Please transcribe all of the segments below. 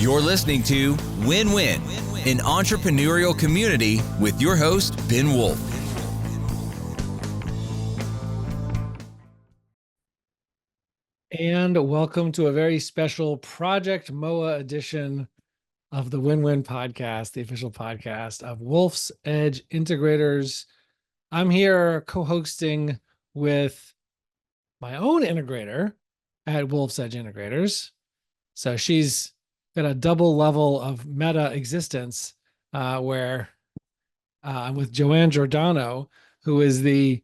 You're listening to Win-Win, an entrepreneurial community with your host, Ben Wolf. And welcome to a very special Project MOAA edition of the Win-Win podcast, the official podcast of Wolf's Edge Integrators. I'm here co-hosting with my own integrator at Wolf's Edge Integrators. So she's got a double level of meta existence where I'm with Joanne Giordano, who is the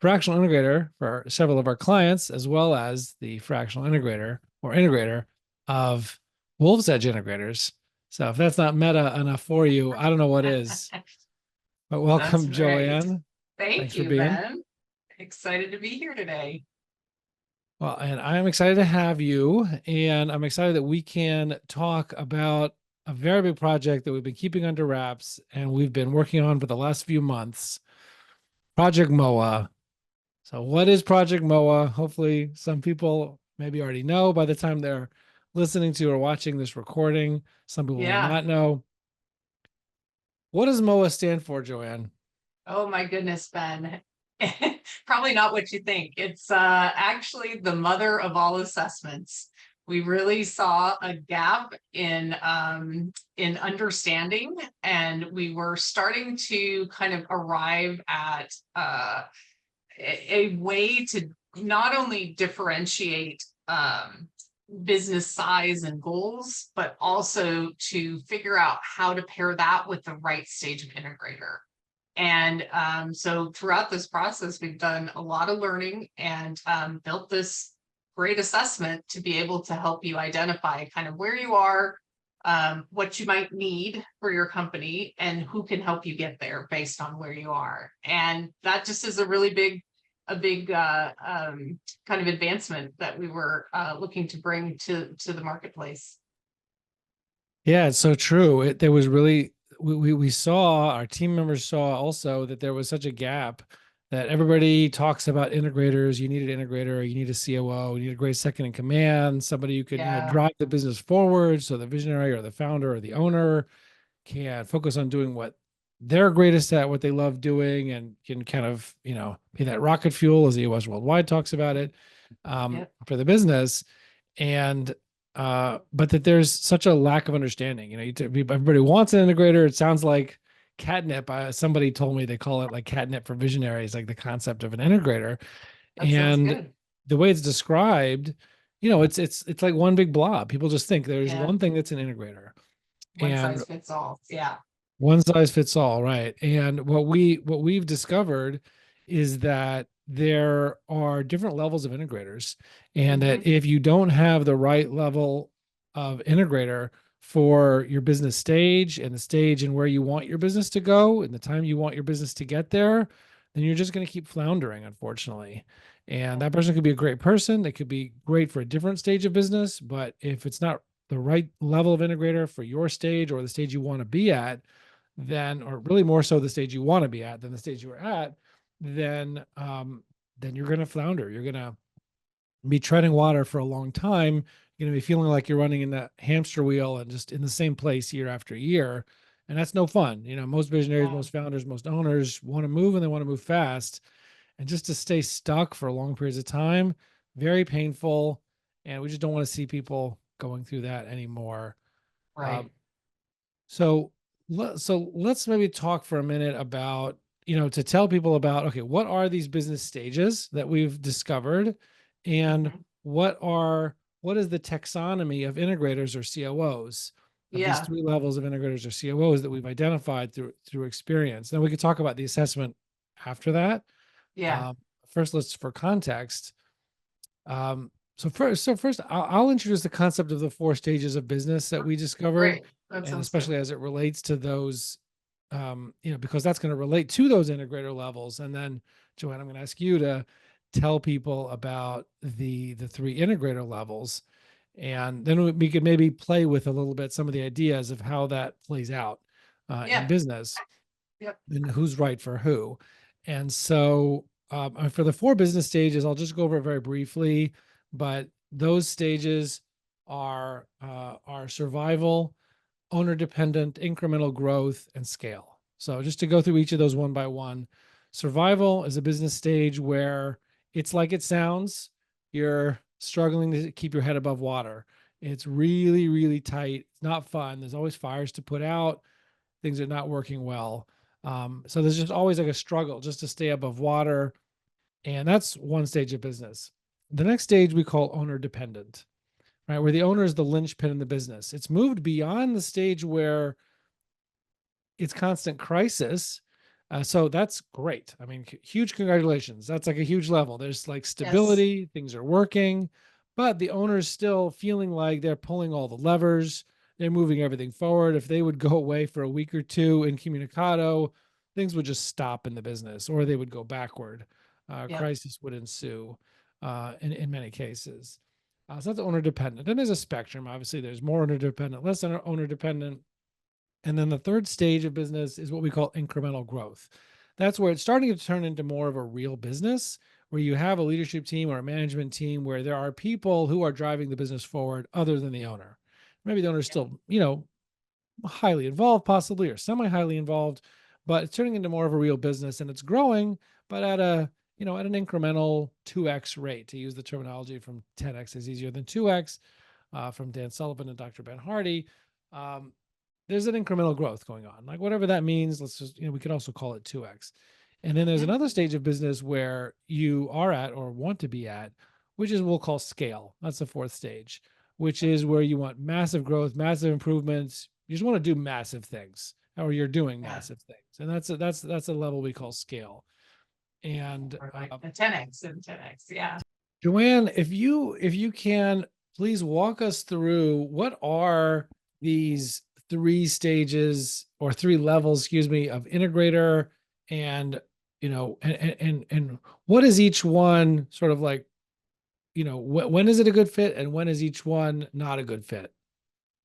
fractional integrator for several of our clients, as well as the fractional integrator or integrator of Wolf's Edge Integrators. So if that's not meta enough for you, I don't know what is. But welcome, Joanne. Thanks for being. Ben. Excited to be here today. Well, and I'm excited to have you, and I'm excited that we can talk about a very big project that we've been keeping under wraps and we've been working on for the last few months, Project MOAA. So what is Project MOAA? Hopefully some people maybe already know by the time they're listening to or watching this recording. Some people may not know. What does MOAA stand for, Joanne? Oh my goodness, Ben. Probably not what you think. It's actually the mother of all assessments. We really saw a gap in understanding, and we were starting to kind of arrive at a way to not only differentiate business size and goals, but also to figure out how to pair that with the right stage of integrator. And so throughout this process, we've done a lot of learning and built this great assessment to be able to help you identify kind of where you are, what you might need for your company, and who can help you get there based on where you are. And that just is a really big kind of advancement that we were looking to bring to the marketplace. Yeah, it's so true. There was really, we saw, our team members saw also that there was such a gap that everybody talks about integrators. You need an integrator, you need a COO, you need a great second in command, somebody who could drive the business forward so the visionary or the founder or the owner can focus on doing what they're greatest at, what they love doing, and can kind of, be that rocket fuel, as EOS Worldwide talks about it, for the business. And but that there's such a lack of understanding. Everybody wants an integrator. It sounds like catnip. Somebody told me they call it like catnip for visionaries, like the concept of an integrator. And the way it's described, it's like one big blob. People just think there's one thing that's an integrator. One size fits all. Yeah. One size fits all, right? And what we've discovered is that there are different levels of integrators, and that if you don't have the right level of integrator for your business stage and the stage and where you want your business to go and the time you want your business to get there, then you're just going to keep floundering, unfortunately. And that person could be a great person. They could be great for a different stage of business, but if it's not the right level of integrator for your stage or the stage you want to be at, then, or really more so the stage you want to be at than the stage you were at, then you're going to flounder. You're going to be treading water for a long time. You're going to be feeling like you're running in that hamster wheel and just in the same place year after year. And that's no fun. Most visionaries, most founders, most owners want to move, and they want to move fast. And just to stay stuck for long periods of time, very painful. And we just don't want to see people going through that anymore. Right. So let's maybe talk for a minute about, to tell people about, okay, what are these business stages that we've discovered, and what is the taxonomy of integrators or COOs, of these three levels of integrators or COOs that we've identified through experience. Then we could talk about the assessment after that. First, for context. So first, I'll introduce the concept of the 4 stages of business that we discovered, and especially as it relates to those, because that's going to relate to those integrator levels. And then, Joanne, I'm going to ask you to tell people about the 3 integrator levels, and then we could maybe play with a little bit some of the ideas of how that plays out in business, and who's right for who. And so for the 4 business stages, I'll just go over it very briefly. But those stages are are survival, owner dependent, incremental growth, and scale. So just to go through each of those one by one, survival is a business stage where it's like it sounds. You're struggling to keep your head above water. It's really, really tight. It's not fun. There's always fires to put out. Things are not working well. So there's just always like a struggle just to stay above water. And that's one stage of business. The next stage we call owner dependent, right? Where the owner is the linchpin in the business. It's moved beyond the stage where it's constant crisis. So that's great. I mean, huge congratulations. That's like a huge level. There's like Yes. stability, things are working, but the owner's still feeling like they're pulling all the levers, they're moving everything forward. If they would go away for a week or two incommunicado, things would just stop in the business or they would go backward. Yep. Crisis would ensue in many cases. So that's owner dependent. And there's a spectrum. Obviously, there's more owner dependent, less owner dependent. And then the third stage of business is what we call incremental growth. That's where it's starting to turn into more of a real business, where you have a leadership team or a management team where there are people who are driving the business forward other than the owner. Maybe the owner is still, highly involved possibly or semi-highly involved, but it's turning into more of a real business and it's growing, but at an incremental 2x rate. To use the terminology from 10x is easier than 2x from Dan Sullivan and Dr. Ben Hardy. There's an incremental growth going on, like whatever that means. Let's just, we could also call it 2x. And then there's another stage of business where you are at or want to be at, which is we'll call scale. That's the fourth stage, which is where you want massive growth, massive improvements. You just want to do massive things, or you're doing massive things. And that's a level we call scale. And Or like a 10x and 10x. Yeah. Joanne, if you can, please walk us through what are these three stages or three levels, excuse me, of integrator, and and what is each one sort of like, when is it a good fit and when is each one not a good fit?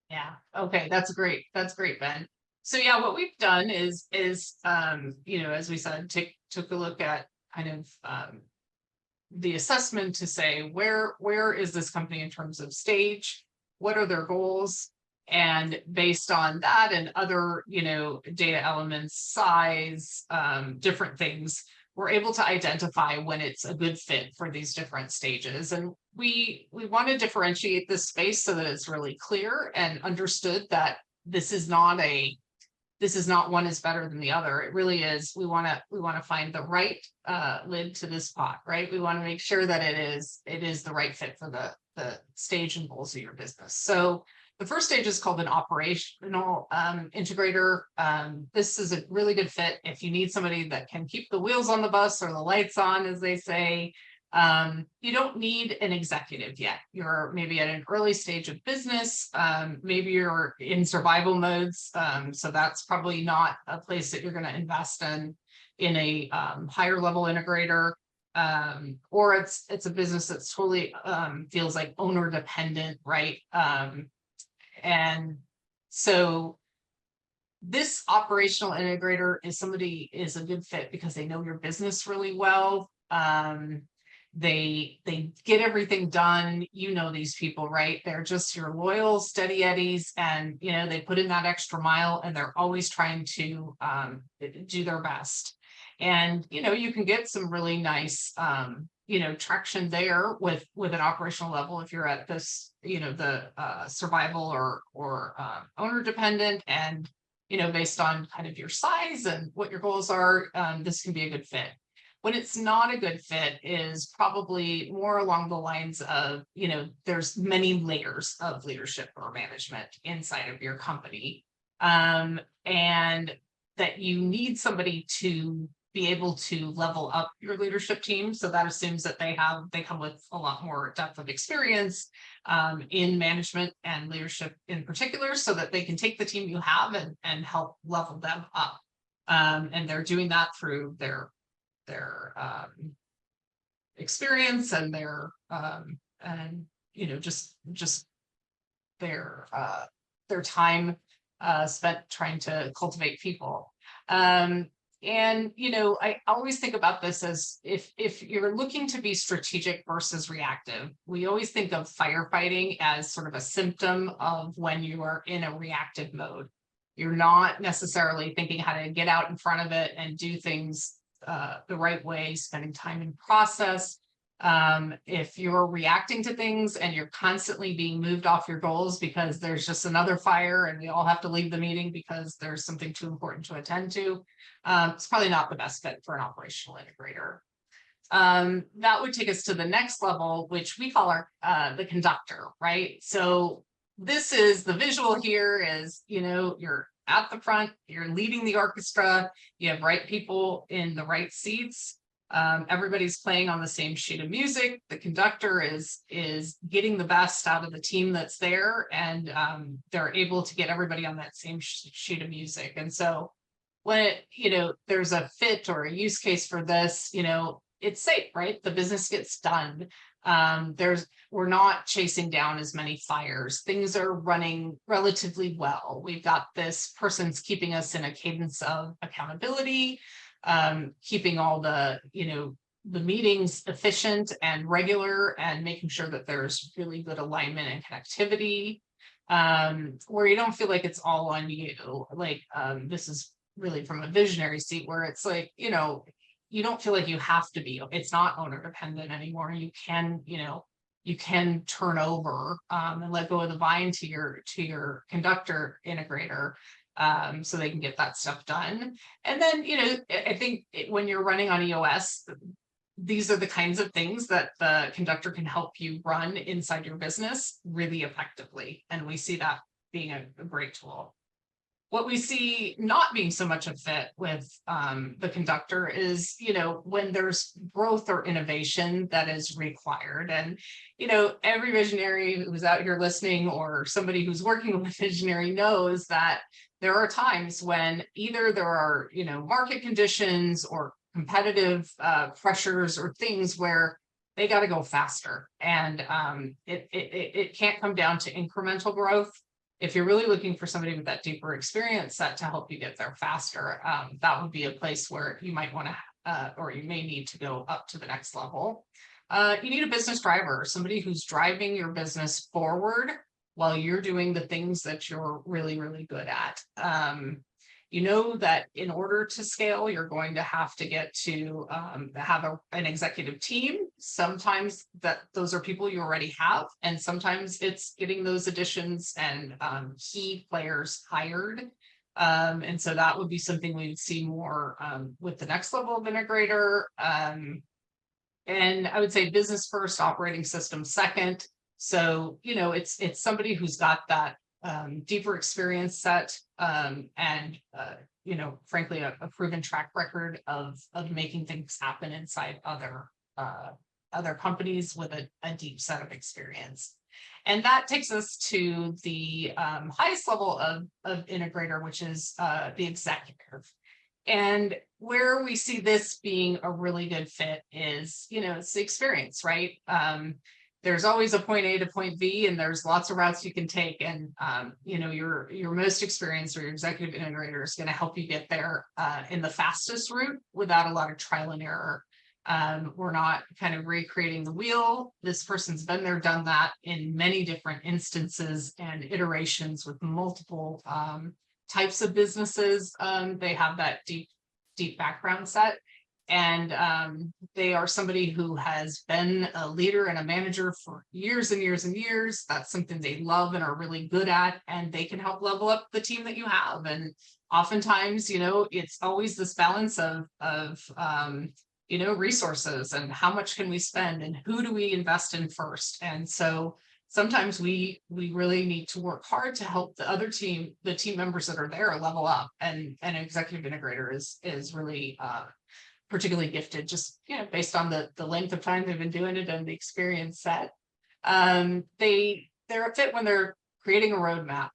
Yeah. Okay. That's great. That's great, Ben. So yeah, what we've done is as we said, took a look at kind of the assessment to say where is this company in terms of stage, what are their goals, and based on that and other data elements, size, different things, we're able to identify when it's a good fit for these different stages. And we want to differentiate this space so that it's really clear and understood that this is not one is better than the other. It really is. We want to find the right lid to this pot, right? We want to make sure that it is the right fit for the stage and goals of your business. So the first stage is called an operational integrator. This is a really good fit if you need somebody that can keep the wheels on the bus or the lights on, as they say. You don't need an executive yet. You're maybe at an early stage of business. Maybe you're in survival modes. So that's probably not a place that you're going to invest in a higher level integrator. Or it's a business that's totally feels like owner dependent, right? And so this operational integrator is a good fit because they know your business really well. They get everything done. These people, right? They're just your loyal, steady eddies, and they put in that extra mile, and they're always trying to do their best. And you can get some really nice traction there with an operational level if you're at this the survival or owner dependent, and based on kind of your size and what your goals are, this can be a good fit. When it's not a good fit is probably more along the lines of, there's many layers of leadership or management inside of your company, and that you need somebody to be able to level up your leadership team. So that assumes that they come with a lot more depth of experience in management and leadership in particular, so that they can take the team you have and help level them up. And they're doing that through their experience and their just their time spent trying to cultivate people. And, I always think about this as if you're looking to be strategic versus reactive, we always think of firefighting as sort of a symptom of when you are in a reactive mode. You're not necessarily thinking how to get out in front of it and do things the right way, spending time in process. If you're reacting to things and you're constantly being moved off your goals because there's just another fire and we all have to leave the meeting because there's something too important to attend to, it's probably not the best fit for an operational integrator. That would take us to the next level, which we call the conductor, right? So this is the visual here is, you're at the front, you're leading the orchestra, you have right people in the right seats. Everybody's playing on the same sheet of music. The conductor is getting the best out of the team that's there, and they're able to get everybody on that same sheet of music. And so when there's a fit or a use case for this, it's safe, right? The business gets done. We're not chasing down as many fires. Things are running relatively well. We've got this person's keeping us in a cadence of accountability, keeping all the meetings efficient and regular, and making sure that there's really good alignment and connectivity, where you don't feel like it's all on you. Like this is really from a visionary seat where it's like, you don't feel like you have to be, it's not owner dependent anymore. You can turn over and let go of the vine to your conductor integrator, so they can get that stuff done. And then, I think when you're running on EOS, these are the kinds of things that the conductor can help you run inside your business really effectively. And we see that being a great tool. What we see not being so much a fit with the conductor is, when there's growth or innovation that is required. And, every visionary who's out here listening, or somebody who's working with a visionary, knows that there are times when either there are, market conditions or competitive pressures or things where they got to go faster. And it can't come down to incremental growth. If you're really looking for somebody with that deeper experience set to help you get there faster, that would be a place where you might want to, or you may need to go up to the next level. You need a business driver, somebody who's driving your business forward while you're doing the things that you're really, really good at. That in order to scale, you're going to have to get to have an executive team. Sometimes those are people you already have, and sometimes it's getting those additions and key players hired. And so that would be something we would see more with the next level of integrator. And I would say business first, operating system second. So, it's somebody who's got that deeper experience set, and frankly, a proven track record of making things happen inside other companies with a deep set of experience. And that takes us to the highest level of integrator, which is the executive. And where we see this being a really good fit is, it's the experience, right? There's always a point A to point B, and there's lots of routes you can take. And, your most experienced or your executive integrator is going to help you get there in the fastest route without a lot of trial and error. We're not kind of recreating the wheel. This person's been there, done that in many different instances and iterations with multiple types of businesses. They have that deep background set. And they are somebody who has been a leader and a manager for years and years and years. That's something they love and are really good at, and they can help level up the team that you have. And oftentimes, it's always this balance of resources and how much can we spend and who do we invest in first. And so sometimes we really need to work hard to help the team members that are there level up. And an executive integrator is really particularly gifted, just based on the length of time they've been doing it and the experience set. They're a fit when they're creating a roadmap.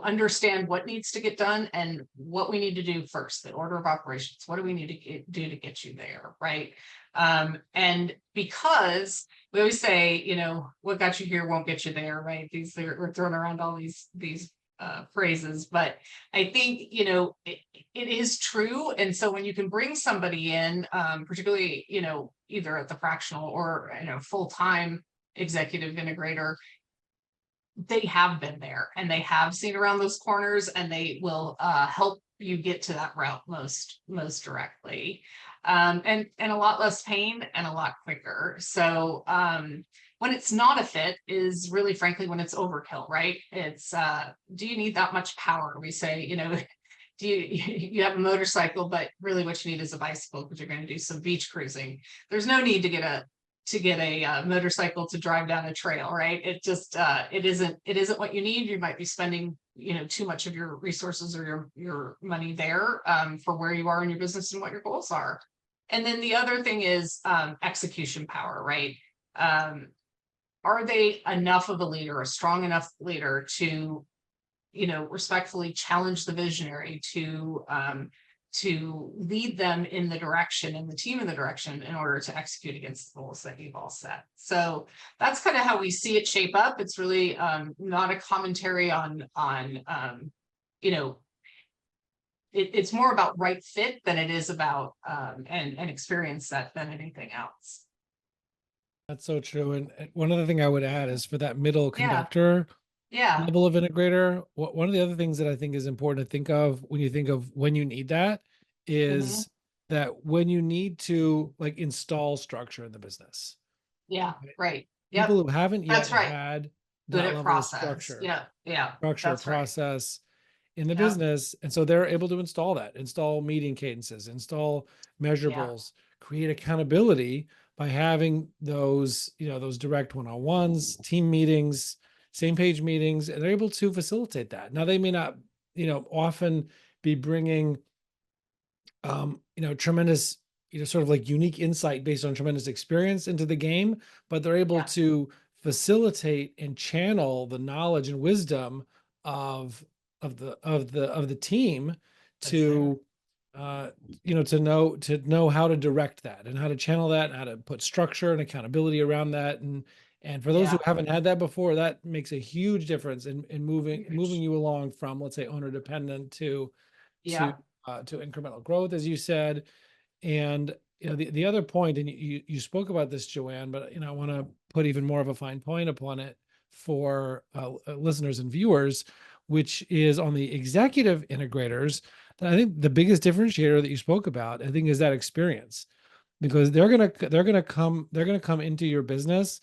Understand what needs to get done and what we need to do first, the order of operations. What do we need to do to get you there, right? And because we always say, what got you here won't get you there, right? We're throwing around all these phrases, but I think, you know, it is true. And so when you can bring somebody in, particularly, you know, either at the fractional or, you know, full-time executive integrator, they have been there and they have seen around those corners, and they will help you get to that route most directly, and a lot less pain and a lot quicker. So when it's not a fit is really, frankly, when it's overkill, right? It's do you need that much power? We say, you know, do you have a motorcycle, but really what you need is a bicycle because you're going to do some beach cruising. There's no need to get a motorcycle to drive down a trail, right? It just it isn't what you need. You might be spending, you know, too much of your resources or your money there for where you are in your business and what your goals are. And then the other thing is execution power, right? Are they enough of a leader, a strong enough leader to, you know, respectfully challenge the visionary, to lead them in the direction and the team in the direction in order to execute against the goals that you've all set. So that's kind of how we see it shape up. It's really not a commentary on you know, it's more about right fit than it is about and experience set than anything else. That's so true. And one other thing I would add is for that middle Yeah. conductor Yeah. level of integrator, one of the other things that I think is important to think of when you think of when you need that is that when you need to like install structure in the business. Yeah. Right? Right. People Yep. who haven't yet That's right. had Good that at level of process. structure, Yeah. Yeah. structure, That's right. process in the Yep. business. And so they're able to install meeting cadences, install measurables, create accountability by having those, you know, those direct one-on-ones, team meetings, same page meetings, and they're able to facilitate that. Now they may not, you know, often be bringing, you know, tremendous, you know, sort of like unique insight based on tremendous experience into the game, but they're able Yeah. to facilitate and channel the knowledge and wisdom of the team to you know, to know how to direct that and how to channel that and how to put structure and accountability around that. And for those who Yeah. haven't had that before, that makes a huge difference in moving Huge. you along from, let's say, owner dependent Yeah. to incremental growth, as you said. And you know, the other point, and you spoke about this, Joanne, but you know, I want to put even more of a fine point upon it for listeners and viewers, which is on the executive integrators. I think the biggest differentiator that you spoke about, I think, is that experience, because they're gonna come into your business,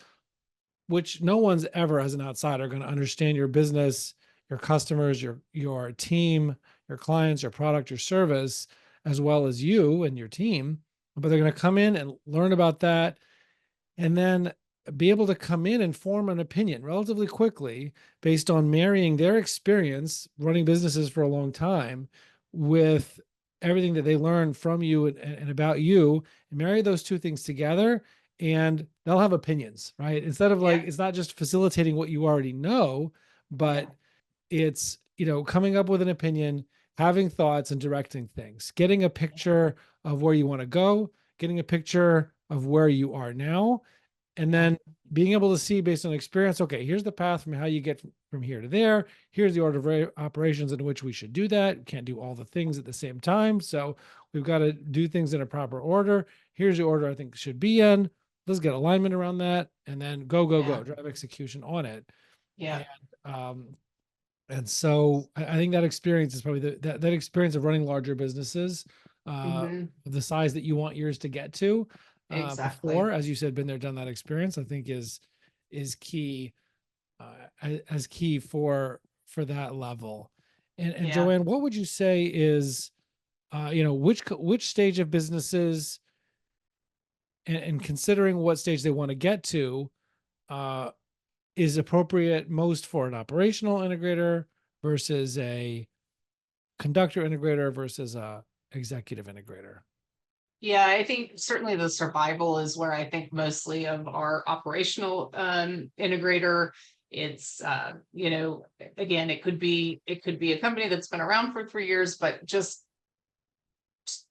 which no one's ever as an outsider going to understand your business, your customers, your team, your clients, your product, your service, as well as you and your team. But they're going to come in and learn about that, and then be able to come in and form an opinion relatively quickly based on marrying their experience running businesses for a long time with everything that they learn from you and about you, and marry those two things together, and they'll have opinions, right? Instead of like, Yeah. it's not just facilitating what you already know, but it's, you know, coming up with an opinion, having thoughts, and directing things, getting a picture of where you want to go, getting a picture of where you are now, and then being able to see based on experience, okay, here's the path from how you get from here to there. Here's the order of operations in which we should do that. We can't do all the things at the same time. So we've got to do things in a proper order. Here's the order I think should be in. Let's get alignment around that, and then go, drive execution on it. Yeah. And so I think that experience is probably that experience of running larger businesses, the size that you want yours to get to, Exactly. before, as you said, been there, done that experience, I think is key, as key for that level. And Yeah. Joanne, what would you say is, you know, which stage of businesses, and considering what stage they want to get to, is appropriate most for an operational integrator versus a conductor integrator versus a executive integrator? Yeah, I think certainly the survival is where I think mostly of our operational integrator. It's you know, again, it could be a company that's been around for 3 years, but just,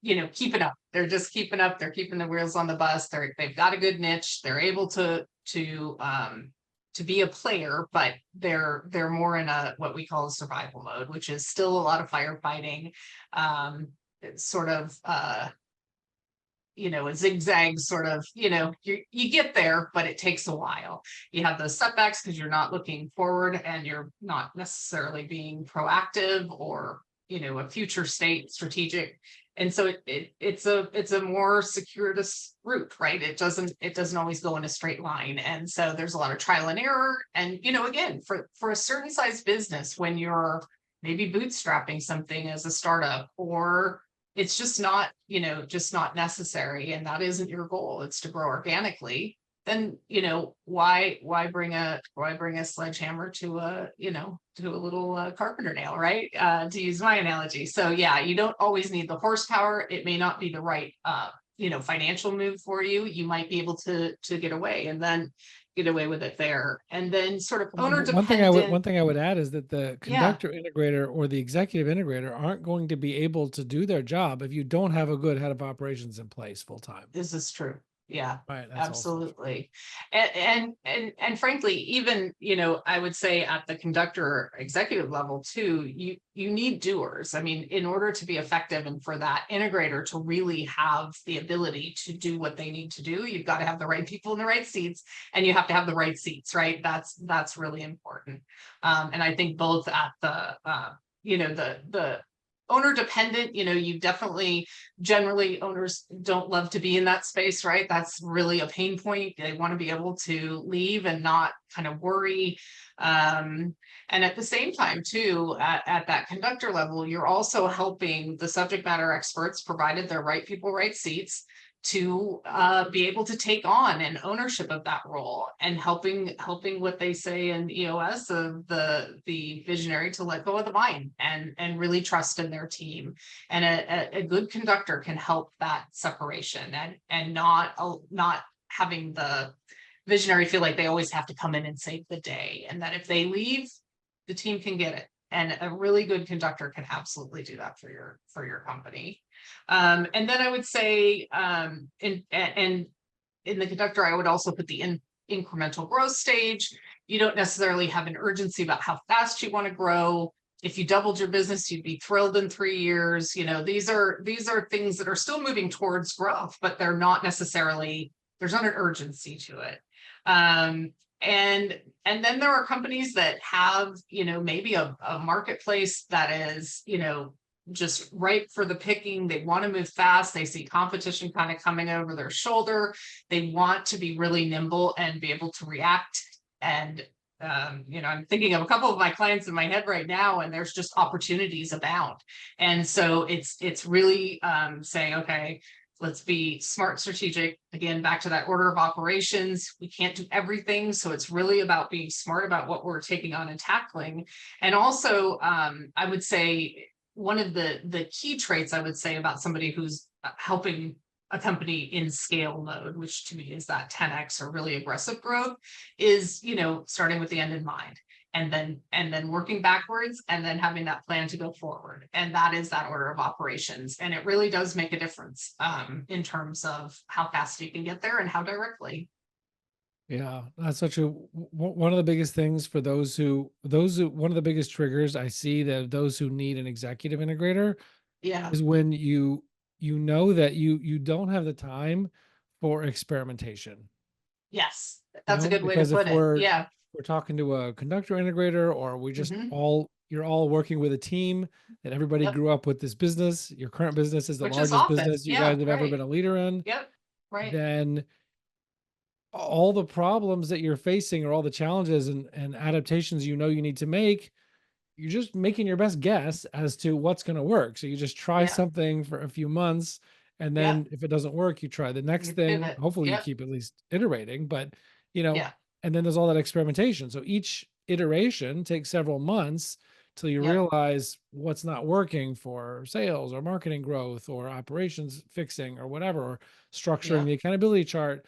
you know, keeping up. They're just keeping up. They're keeping the wheels on the bus. They've got a good niche. They're able to to be a player, but they're more in a what we call a survival mode, which is still a lot of firefighting, it's sort of a zigzag sort of, you get there, but it takes a while. You have those setbacks because you're not looking forward and you're not necessarily being proactive or, a future state strategic. And so it's a more circuitous route, right? It doesn't always go in a straight line. And so there's a lot of trial and error. And, again, for a certain size business, when you're maybe bootstrapping something as a startup, or it's just not necessary, and that isn't your goal, it's to grow organically, then why bring a sledgehammer to a little carpenter nail, right? To use my analogy. So yeah, you don't always need the horsepower. It may not be the right financial move for you. You might be able to get away with it there. And then sort of owner dependent. One thing I would add is that the Yeah. conductor integrator or the executive integrator aren't going to be able to do their job if you don't have a good head of operations in place full time. This is true. Yeah, Right. That's absolutely. And frankly, even, I would say at the conductor executive level too, you need doers. I mean, in order to be effective and for that integrator to really have the ability to do what they need to do, you've got to have the right people in the right seats, and you have to have the right seats, right? That's really important. And I think both at the owner dependent, you definitely, generally owners don't love to be in that space, right? That's really a pain point. They want to be able to leave and not kind of worry. And at the same time too, at that conductor level, you're also helping the subject matter experts, provided they're right people, right seats, to be able to take on an ownership of that role, and helping what they say in EOS of the visionary to let go of the vine and really trust in their team. And a good conductor can help that separation, and not having the visionary feel like they always have to come in and save the day, and that if they leave, the team can get it. And a really good conductor can absolutely do that for your company. And then I would say, in the conductor, I would also put the incremental growth stage. You don't necessarily have an urgency about how fast you want to grow. If you doubled your business, you'd be thrilled in 3 years. These are things that are still moving towards growth, but they're not necessarily, there's not an urgency to it. And then there are companies that have, maybe a marketplace that is, just ripe for the picking. They want to move fast. They see competition kind of coming over their shoulder. They want to be really nimble and be able to react. And, I'm thinking of a couple of my clients in my head right now, and there's just opportunities abound. And so it's really saying, okay, let's be smart, strategic. Again, back to that order of operations. We can't do everything. So it's really about being smart about what we're taking on and tackling. And also, I would say one of the key traits I would say about somebody who's helping a company in scale mode, which to me is that 10x or really aggressive growth, is, starting with the end in mind. And then working backwards, and then having that plan to go forward. And that is that order of operations. And it really does make a difference in terms of how fast you can get there and how directly. Yeah, that's such one of the biggest things for those who one of the biggest triggers I see that those who need an executive integrator is when you know that you don't have the time for experimentation. Yes, that's a good way to put it. Yeah. We're talking to a conductor integrator, or we just you're all working with a team that everybody grew up with this business. Your current business is the largest business you guys have ever been a leader in. Yep. Right. Then all the problems that you're facing, or all the challenges and adaptations you need to make, you're just making your best guess as to what's going to work. So you just try something for a few months, and then if it doesn't work, you try the next thing. Hopefully you keep at least iterating, but and then there's all that experimentation. So each iteration takes several months till you realize what's not working for sales or marketing growth or operations fixing or whatever, or structuring the accountability chart.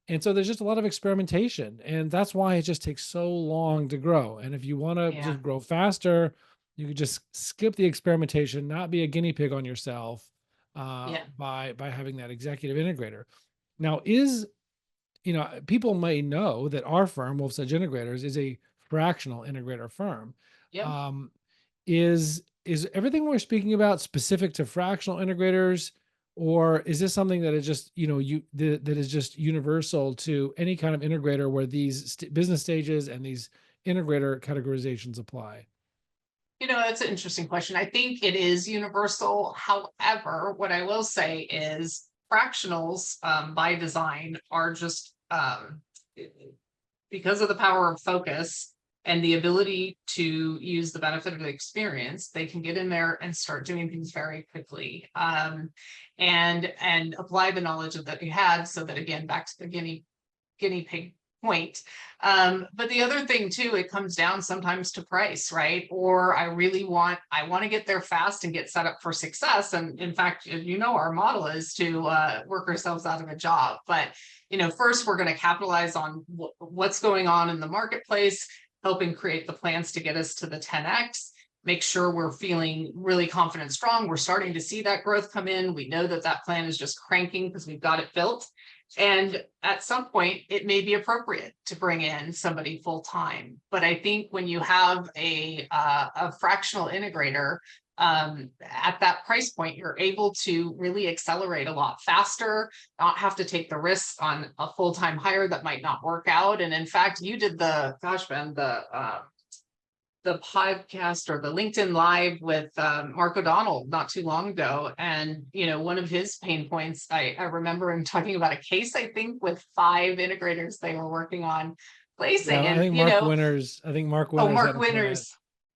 And so there's just a lot of experimentation, and that's why it just takes so long to grow. And if you want to just grow faster, you could just skip the experimentation, not be a guinea pig on yourself by having that executive integrator. Now, people may know that our firm, Wolf's Edge Integrators, is a fractional integrator firm. Yep. Is everything we're speaking about specific to fractional integrators, or is this something that is just, that is just universal to any kind of integrator where these business stages and these integrator categorizations apply? That's an interesting question. I think it is universal. However, what I will say is fractionals by design are just because of the power of focus and the ability to use the benefit of the experience, they can get in there and start doing things very quickly, and apply the knowledge that you had, so that, again, back to the guinea pig point. But the other thing too, it comes down sometimes to price, right? Or I want to get there fast and get set up for success. And in fact, our model is to work ourselves out of a job. But first we're going to capitalize on what's going on in the marketplace, helping create the plans to get us to the 10x. Make sure we're feeling really confident, strong. We're starting to see that growth come in. We know that plan is just cranking because we've got it built. And at some point, it may be appropriate to bring in somebody full time. But I think when you have a fractional integrator at that price point, you're able to really accelerate a lot faster, not have to take the risk on a full time hire that might not work out. And in fact, you did the podcast or the LinkedIn Live with Mark O'Donnell not too long ago. And, one of his pain points, I remember him talking about a case, I think, with 5 integrators they were working on placing. Yeah, and, I think Mark Winters. Oh, Mark Winters.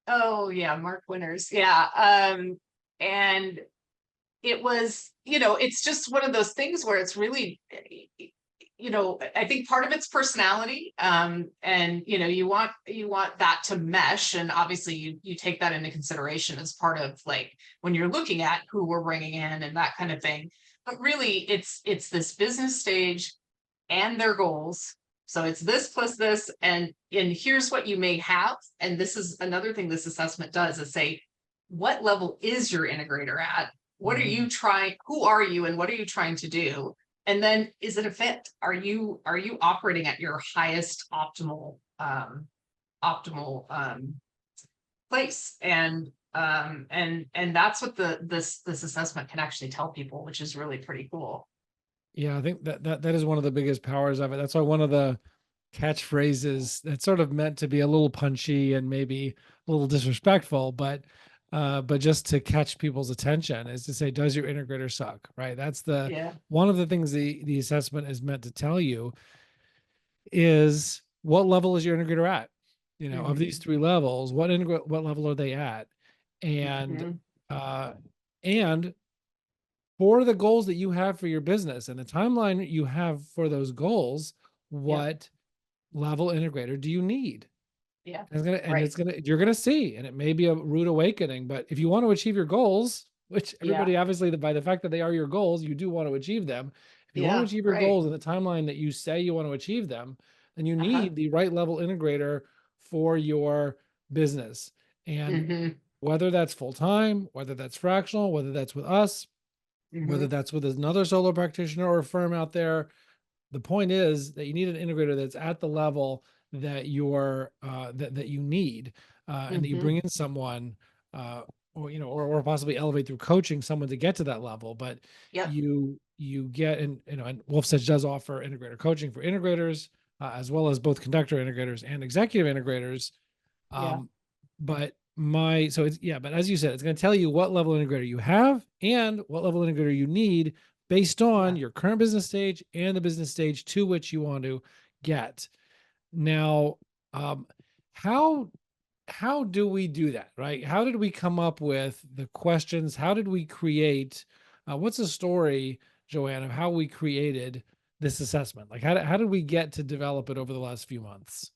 Oh, yeah, Mark Winters. Yeah. And it was, it's just one of those things where it's really, I think part of it's personality, and you want that to mesh, and obviously you take that into consideration as part of, like, when you're looking at who we're bringing in and that kind of thing. But really, it's this business stage and their goals. So it's this plus this, and here's what you may have. And this is another thing this assessment does, is say, what level is your integrator at? What are you trying? Who are you, and what are you trying to do? And then, is it a fit? Are you operating at your highest optimal place? And that's what this assessment can actually tell people, which is really pretty cool. Yeah, I think that is one of the biggest powers of it. That's why one of the catchphrases that's sort of meant to be a little punchy and maybe a little disrespectful, but just to catch people's attention, is to say, does your integrator suck? Right. That's one of the things the assessment is meant to tell you is, what level is your integrator at? Of these 3 levels, what level are they at? And and for the goals that you have for your business and the timeline you have for those goals, what level integrator do you need? Yeah. You're going to see, and it may be a rude awakening, but if you want to achieve your goals, which everybody, obviously, by the fact that they are your goals, you do want to achieve them. If you want to achieve your goals in the timeline that you say you want to achieve them, then you need the right level integrator for your business. And whether that's full-time, whether that's fractional, whether that's with us, whether that's with another solo practitioner or a firm out there, the point is that you need an integrator that's at the level that you're that you need, and that you bring in someone, or possibly elevate through coaching someone to get to that level. But you get, and Wolf's Edge does offer integrator coaching for integrators, as well as both conductor integrators and executive integrators. But as you said, it's going to tell you what level integrator you have and what level integrator you need based on your current business stage and the business stage to which you want to get. Now, how do we do that, right? How did we come up with the questions? How did we create, what's the story, Joanne, of how we created this assessment? Like, how did we get to develop it over the last few months?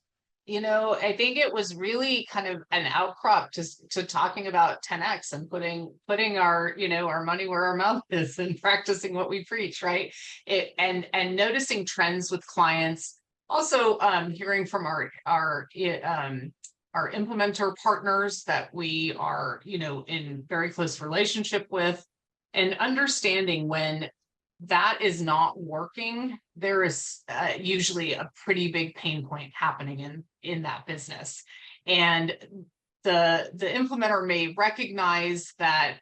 I think it was really kind of an outcrop to talking about 10x and putting our, our money where our mouth is and practicing what we preach, right? And noticing trends with clients. Also, hearing from our implementer partners that we are, in very close relationship with, and understanding when that is not working, there is usually a pretty big pain point happening in that business. And the implementer may recognize that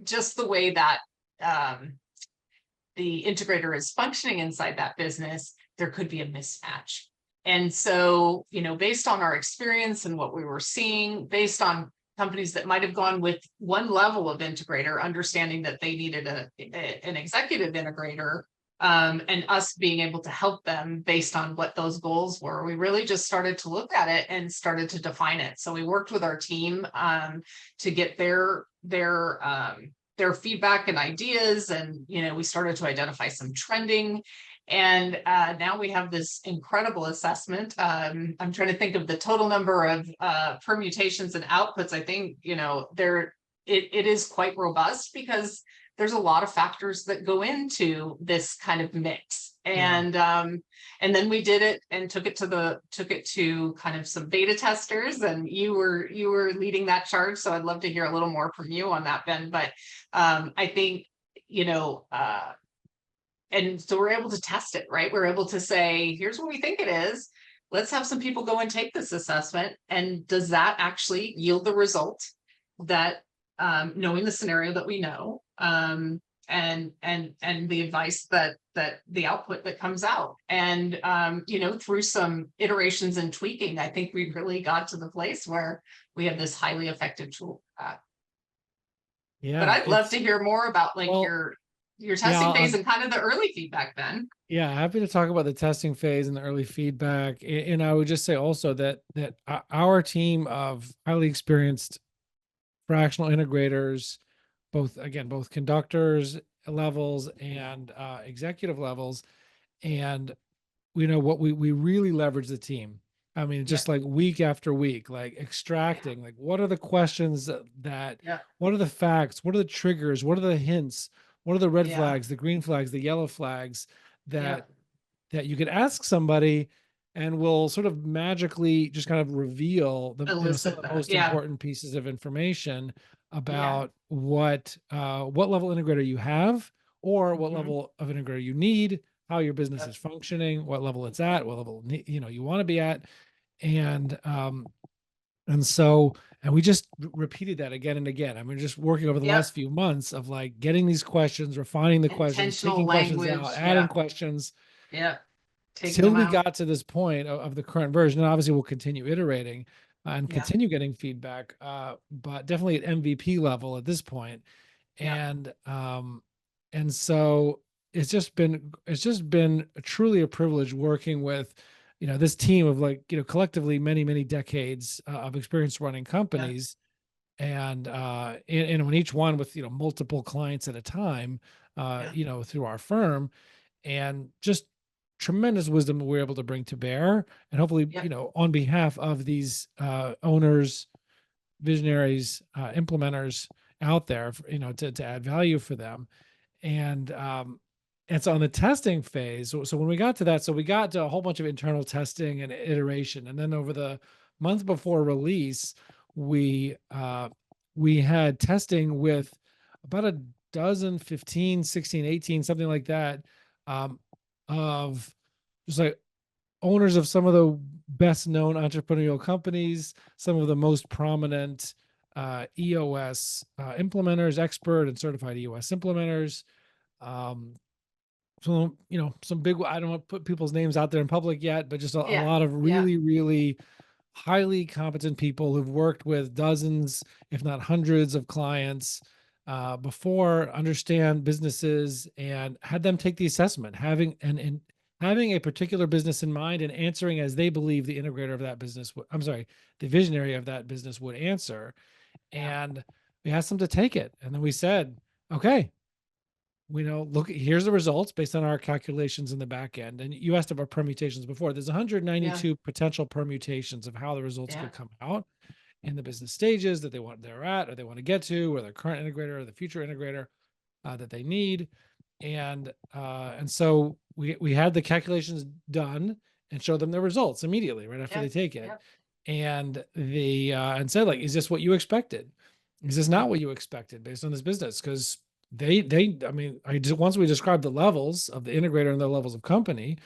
just the way that the integrator is functioning inside that business, there could be a mismatch. And so, based on our experience and what we were seeing, based on companies that might have gone with one level of integrator, understanding that they needed an executive integrator, and us being able to help them based on what those goals were, we really just started to look at it and started to define it. So we worked with our team to get their feedback and ideas, and we started to identify some trending. And now we have this incredible assessment. I'm trying to think of the total number of permutations and outputs. I think, it is quite robust, because there's a lot of factors that go into this kind of mix. And then we did it and took it to kind of some beta testers, and you were leading that charge. So I'd love to hear a little more from you on that, Ben. But I think, and so we're able to test it, right? We're able to say, here's what we think it is. Let's have some people go and take this assessment. And does that actually yield the result that, knowing the scenario that we know, and the advice that the output that comes out, and through some iterations and tweaking, I think we really got to the place where we have this highly effective tool. But I'd love to hear more about your testing phase and kind of the early feedback, Ben. Yeah, happy to talk about the testing phase and the early feedback. And I would just say also that our team of highly experienced fractional integrators, both conductors levels and executive levels, and what we really leverage the team. I mean, just like week after week, like extracting, like what are the questions that what are the facts, what are the triggers, what are the hints, what are the red flags, the green flags, the yellow flags that you could ask somebody, and will sort of magically just kind of reveal some of the most important pieces of information about what level integrator you have, or what level of integrator you need, how your business is functioning, what level it's at, what level you want to be at, and we just repeated that again and again. I mean, just working over the last few months of like getting these questions, refining the questions, taking questions out, adding questions. Till we got to this point of the current version. And obviously we'll continue iterating and continue getting feedback, but definitely at MVP level at this point. And so it's just been truly a privilege working with this team of collectively many decades of experience running companies, and when each one with multiple clients at a time, through our firm, and just tremendous wisdom we're able to bring to bear, and hopefully on behalf of these owners, visionaries, implementers out there, to add value for them. And so on the testing phase, so when we got to that, so we got to a whole bunch of internal testing and iteration. And then over the month before release, we had testing with about a dozen, 15, 16, 18, something like that, of just like owners of some of the best known entrepreneurial companies, some of the most prominent EOS implementers, expert and certified EOS implementers, so, some big, I don't want to put people's names out there in public yet, but just a lot of really highly competent people who've worked with dozens, if not hundreds of clients before, understand businesses, and had them take the assessment, having a particular business in mind and answering as they believe the integrator of that business the visionary of that business would answer. And we asked them to take it. And then we said, okay, look, here's the results based on our calculations in the back end. And you asked about permutations before. There's 192 potential permutations of how the results could come out in the business stages that they're at, or they want to get to, or their current integrator or the future integrator that they need. And so we had the calculations done and showed them the results immediately right after they take it. And and said, like, is this what you expected? Is this not what you expected based on this business? Because I mean, once we describe the levels of the integrator and the levels of company,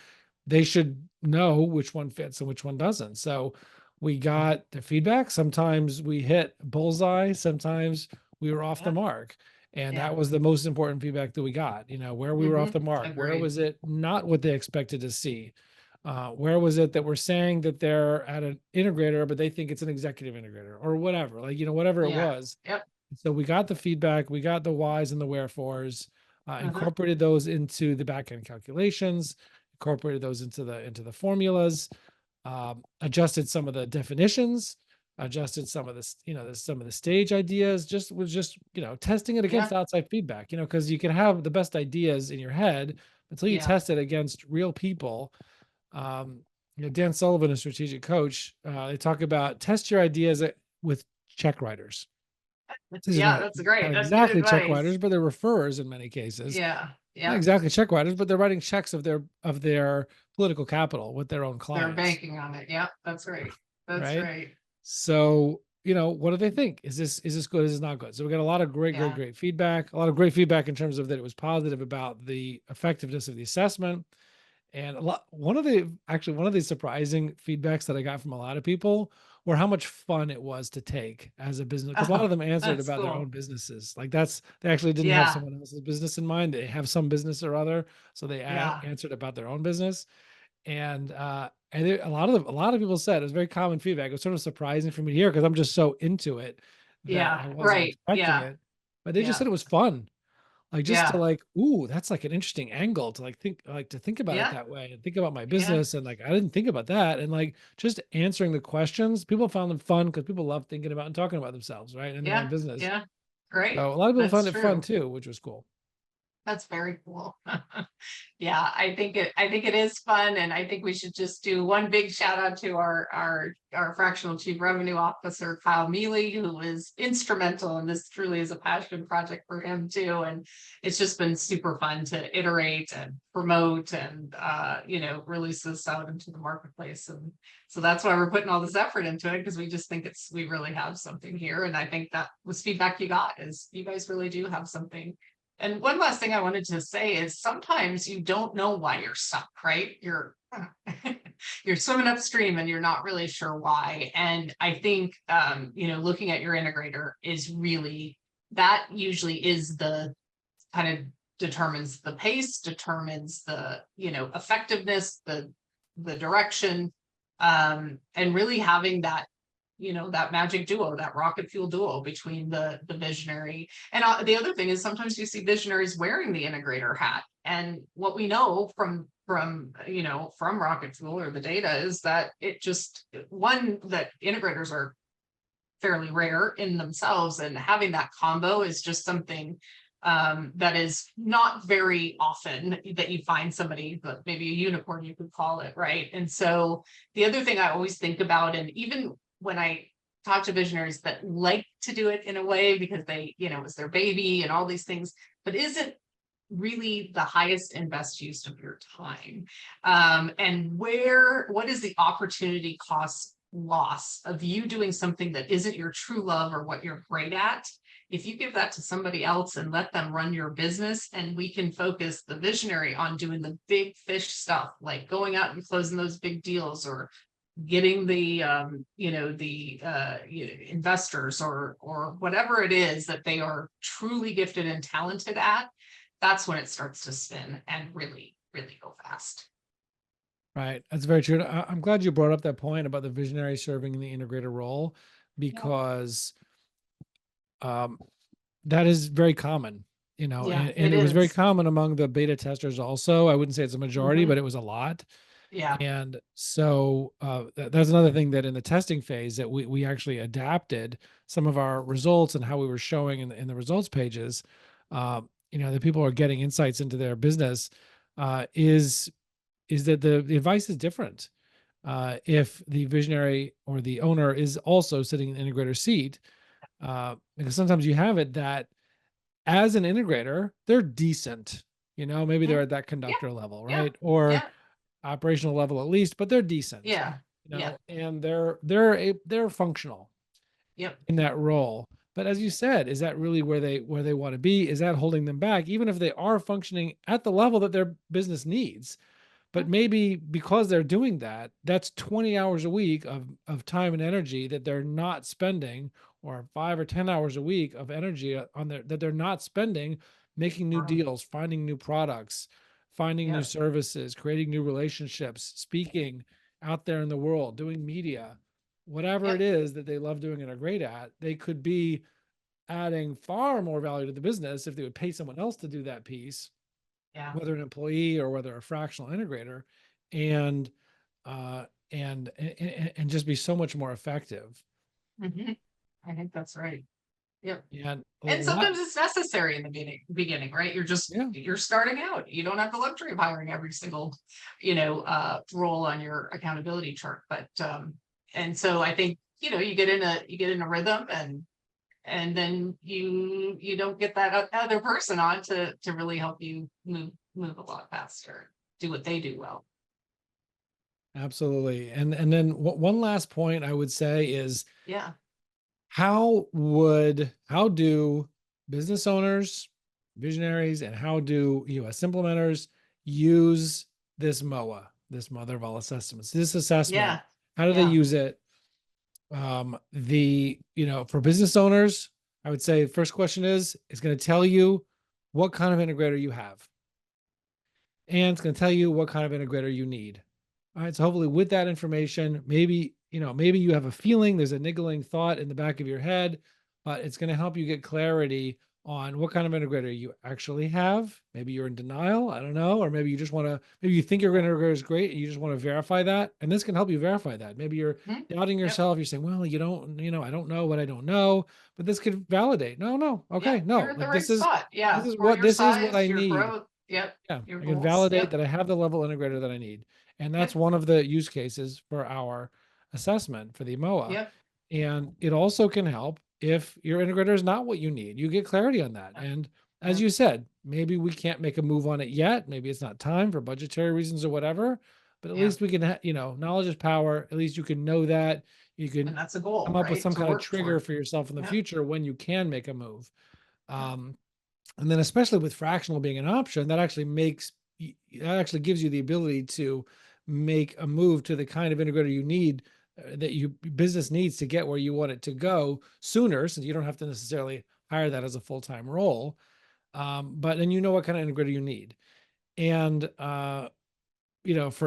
they should know which one fits and which one doesn't. So we got the feedback. Sometimes we hit bullseye, sometimes we were off the mark. And Yeah. that was the most important feedback that we got, where we were off the mark, where Agreed. was it not what they expected to see? Where was it that we're saying that they're at an integrator, but they think it's an executive integrator or whatever, whatever it Yeah. was. Yep. So we got the feedback, we got the whys and the wherefores, incorporated those into the backend calculations, incorporated those into the formulas, adjusted some of the definitions, adjusted some of the some of the stage ideas. Just testing it against outside feedback. Because you can have the best ideas in your head until you test it against real people. Dan Sullivan, a strategic coach, they talk about test your ideas with check writers. These are That's great. not That's good exactly check advice. writers, but they're referrers in many cases. Yeah. Not exactly check writers, but they're writing checks of their political capital with their own clients. They're banking on it. Yeah, that's right. That's right. So, what do they think? Is this good? Is this not good? So we got a lot of great feedback. A lot of great feedback in terms of that it was positive about the effectiveness of the assessment. And one of the surprising feedbacks that I got from a lot of people were how much fun it was to take as a business. Because a lot of them answered about their own businesses. Like they actually didn't have someone else's business in mind. They have some business or other. So they answered about their own business. And a lot of people said it was very common feedback. It was sort of surprising for me to hear because I'm just so into it that I wasn't expecting it. But they just said it was fun. Like just to ooh, that's like an interesting angle to think about it that way and think about my business. And I didn't think about that. And just answering the questions, people found them fun because people love thinking about and talking about themselves, right? And their own business. Yeah. Great. So a lot of people found it fun too, which was cool. That's very cool. Yeah, I think it is fun, and I think we should just do one big shout out to our fractional chief revenue officer Kyle Mealy, who is instrumental, and this truly is a passion project for him too. And it's just been super fun to iterate and promote and release this out into the marketplace. And so that's why we're putting all this effort into it, because we just think we really have something here. And I think that was feedback you got, is you guys really do have something. And one last thing I wanted to say is sometimes you don't know why you're stuck, right? You're swimming upstream and you're not really sure why. And I think, looking at your integrator is really, that usually is the kind of determines the pace, determines the, effectiveness, the direction, and really having that, that magic duo, that rocket fuel duo between the visionary. And the other thing is sometimes you see visionaries wearing the integrator hat. And what we know from rocket fuel or the data is that that integrators are fairly rare in themselves, and having that combo is just something that is not very often that you find somebody, but maybe a unicorn you could call it, right? And so the other thing I always think about, and even when I talk to visionaries that like to do it in a way because they, it's their baby and all these things, but is it really the highest and best use of your time? And what is the opportunity cost loss of you doing something that isn't your true love or what you're great at? If you give that to somebody else and let them run your business, and we can focus the visionary on doing the big fish stuff, like going out and closing those big deals, or getting the investors, or whatever it is that they are truly gifted and talented at, that's when it starts to spin and really, really go fast. Right. That's very true. I'm glad you brought up that point about the visionary serving in the integrator role, because that is very common, and it was very common among the beta testers also. I wouldn't say it's a majority, but it was a lot. Yeah. And so that's another thing that in the testing phase that we actually adapted some of our results and how we were showing in the results pages, that people are getting insights into their business, is that the advice is different. If the visionary or the owner is also sitting in the integrator seat, because sometimes you have it that as an integrator, they're decent, maybe they're at that conductor level, right? Or operational level at least, but they're decent. And they're functional in that role. But as you said, is that really where they want to be? Is that holding them back, even if they are functioning at the level that their business needs? But maybe because they're doing that, that's 20 hours a week of time and energy that they're not spending, or 5 or 10 hours a week of energy on their that they're not spending making new Right. deals, finding new products, finding new Yeah. services, creating new relationships, speaking out there in the world, doing media, whatever it Yep. is that they love doing and are great at. They could be adding far more value to the business if they would pay someone else to do that piece, Yeah. whether an employee or whether a fractional integrator, and uh, and just be so much more effective. Mhm. I think that's right. Yep. And a And lot, sometimes it's necessary in the beginning, right? yeah, You're starting out. You don't have the luxury of hiring every single, role on your accountability chart. But and so I think, you get in a rhythm, and then you don't get that other person on to really help you move a lot faster, do what they do well. absolutely. And then one last point I would say is Yeah. how do business owners, visionaries, and how do US implementers use this MOA, this mother of all assessments, this assessment? Yeah. How do they Yeah. use it? For business owners, I would say first question is it's going to tell you what kind of integrator you have, and it's going to tell you what kind of integrator you need. All right, so hopefully with that information, maybe you have a feeling, there's a niggling thought in the back of your head, but it's going to help you get clarity on what kind of integrator you actually have. Maybe you're in denial, I don't know, or maybe maybe you think your integrator is great and you just want to verify that, and this can help you verify that. Maybe you're Mhm. doubting Yep. yourself, you're saying, well, I don't know what I don't know, but this could validate. No, okay, Yep. no, You're at the like right spot. this Yeah. is For what your I size, your need. growth. Yep. Yeah, Your I can goals. validate Yep. that I have the level integrator that I need. And that's Yep. one of the use cases for our assessment for the MOA. Yep. And it also can help if your integrator is not what you need. You get clarity on that. Yep. And as Yep. you said, maybe we can't make a move on it yet. Maybe it's not time for budgetary reasons or whatever. But at Yeah. least we can, knowledge is power. At least you can know that. You And can that's a goal, come up with right? some To kind of work trigger toward. for yourself in the Yep. future when you can make a move. Yep. Um, and then especially with fractional being an option, that actually gives you the ability to make a move to the kind of integrator you need, that you business needs to get where you want it to go sooner, since you don't have to necessarily hire that as a full-time role. But then you know what kind of integrator you need. And for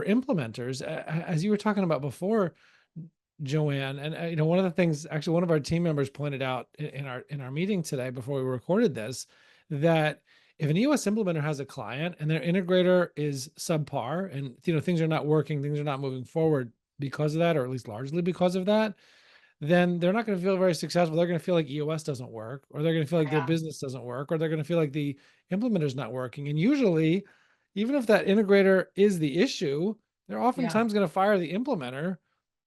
implementers, as you were talking about before, Joanne, and one of the things, actually, one of our team members pointed out in our meeting today before we recorded this, that if an EOS implementer has a client and their integrator is subpar, and things are not working, things are not moving forward because of that, or at least largely because of that, then they're not going to feel very successful. They're going to feel like EOS doesn't work, or they're going to feel like their Yeah. business doesn't work, or they're going to feel like the implementer is not working. And usually, even if that integrator is the issue, they're Yeah. oftentimes going to fire the implementer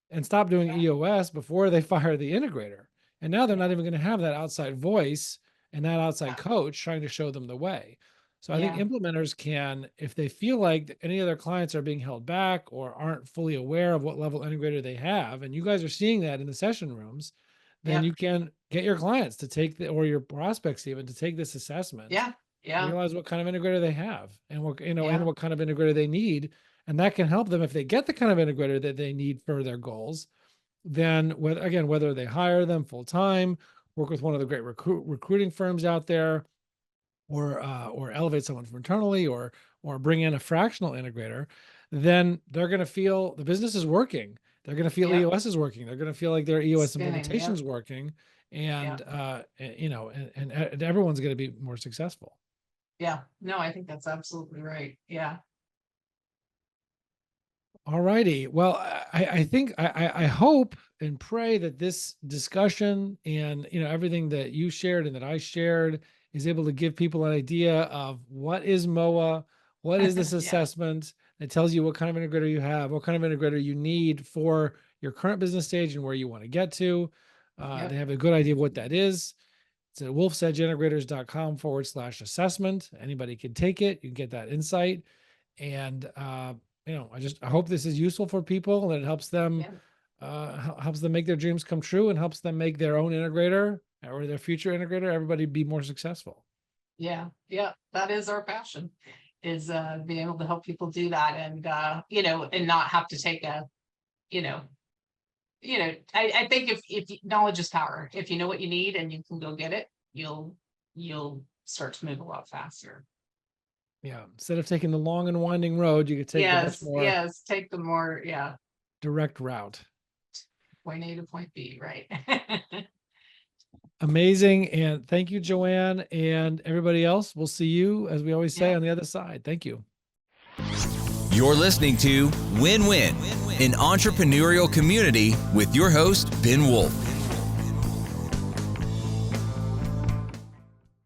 and stop doing Yeah. EOS before they fire the integrator. And now they're Yeah. not even going to have that outside voice and that outside Yeah. coach trying to show them the way. So I think Yeah. implementers can, if they feel like any of their clients are being held back or aren't fully aware of what level integrator they have, and you guys are seeing that in the session rooms, then Yeah. you can get your clients to or your prospects even, to take this assessment, Yeah. Yeah. realize what kind of integrator they have and Yeah. what kind of integrator they need. And that can help them if they get the kind of integrator that they need for their goals. Then whether they hire them full time, work with one of the great recruiting firms out there, or elevate someone from internally, or bring in a fractional integrator, then they're going to feel the business is working. They're going to feel Yep. EOS is working. They're going to feel like their EOS Spinning. implementation Yep. is working, Yeah. and everyone's going to be more successful. Yeah. No, I think that's absolutely right. Yeah. All righty. Well, I think I hope and pray that this discussion and everything that you shared and that I shared is able to give people an idea of what is MOA, what is this Yeah. assessment that tells you what kind of integrator you have, what kind of integrator you need for your current business stage and where you want to get to. They Yep. have a good idea of what that is. It's at wolfsedgeintegrators.com/assessment. Anybody can take it. You can get that insight. And I hope this is useful for people and it helps them Yeah. make their dreams come true and helps them make their own integrator or their future integrator, everybody be more successful. Yeah, that is our passion, is being able to help people do that, and and not have to take a, I think if knowledge is power. If you know what you need and you can go get it, you'll start to move a lot faster. Yeah. Instead of taking the long and winding road, you could take the much more take the more direct route. Point A to point B, right? Amazing. And thank you, Joanne, and everybody else. We'll see you, as we always say, on the other side. Thank you. You're listening to Win Win, an entrepreneurial community with your host, Ben Wolf.